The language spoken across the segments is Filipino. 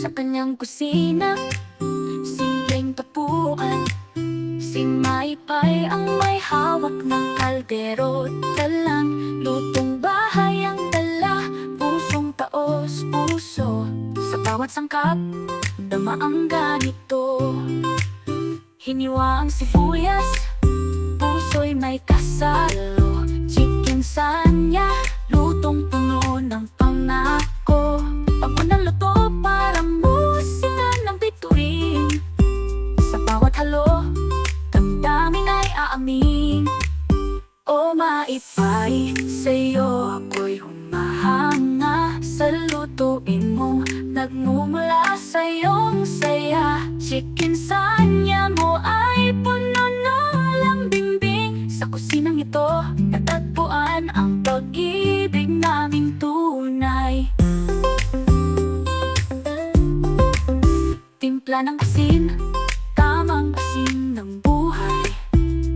sa kanyang kusina. Simpleng tapuan, si Maypay ang may hawak ng kaldero at talang. Lutong bahay ang dala, pusong taos puso. Sa bawat sangkap, dama ang ganito. Hiniwa ang sibuyas, puso'y may kasalo. Chicken sanya, lutong puno ng pangako. Pagpunang luto para musika ng bituin. Sa bawat halo, damdamin ay aamin. O Maypay, sa'yo ako'y humahanga. Sa lutuin mo, nagmumula sa iyong saya. Chicken sanya mo ay puno ng bimbing. Sa kusinang ito, natagpuan ang pag-ibig naming tunay. Timpla ng asin, tamang asin ng buhay.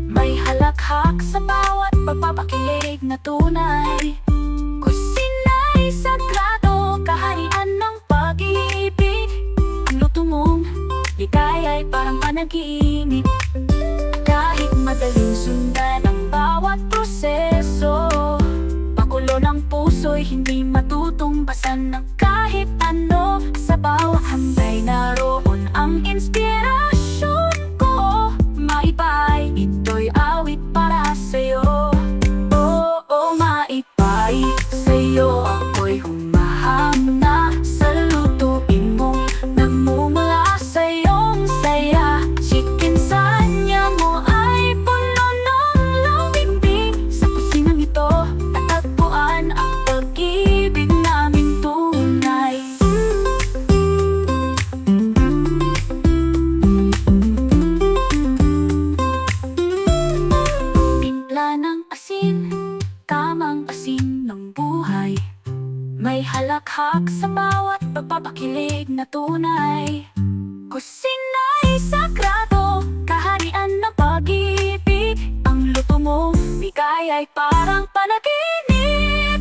May halakhak sa bawat pagpapakilig na tunay. Kusina'y sagrado, kaharian ng pag-ibig. Ang luto mong likaya'y parang panaginip. Kahit madaling sundan ang bawat proseso, pakulo ng puso'y hindi matutumbasan ng kahit ano. Sa bawat hambay naroon ang inspirasyon ko. Maypay, ito'y awit para sa'yo. Oh, Maypay, sa'yo ako'y humahanga. Sa lutuin mo, nagmumula sa iyong saya. Chicken sanya mo ay puno ng bimbing. Sa kusinang ito, natagpuan ang pag-ibig naming tunay. Timpla ng asin, tamang asin ng buhay. May halakhak sa bawat pagpapakilig na tunay. Kusina'y sagrado, kaharian ng pag-ibig. Ang luto mo, bigay ay parang panaginip.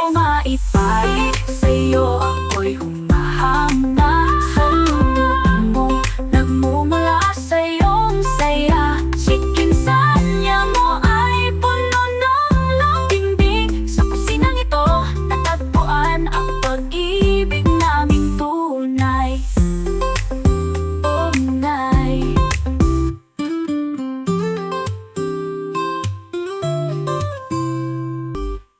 O Maypay, sa'yo ako'y humahanga. Sa lutuin mo, nagmumula sa iyong saya. Chicken sanya mo ay puno ng bimbing. Sa kusinang ito, natagpuan ang pag-ibig naming tunay. Oh, Nay.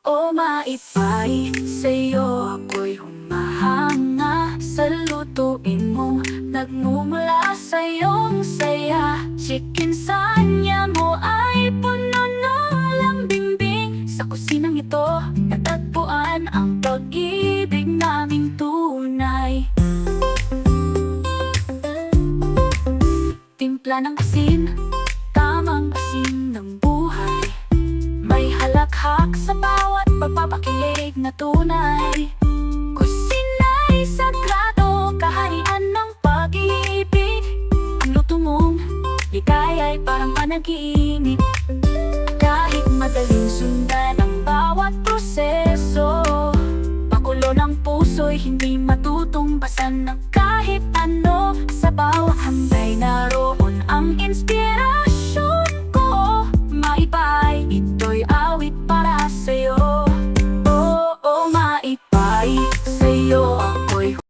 O Maypay, sa'yo ako'y humahanga. Sa lutuin mo, nagmumula sa iyong saya. Chicken sanya mo ay puno ng bimbing. Sa kusinang ito, natagpuan ang pag-ibig naming tunay. Timpla ng asin, tamang asin ng buhay. May halakhak sa bawat pagpapakilig na tunay. Kusina'y sagrado, kaharian ng pag-ibig. Ang luto mong likaya'y parang panaginip. Kahit madaling sundan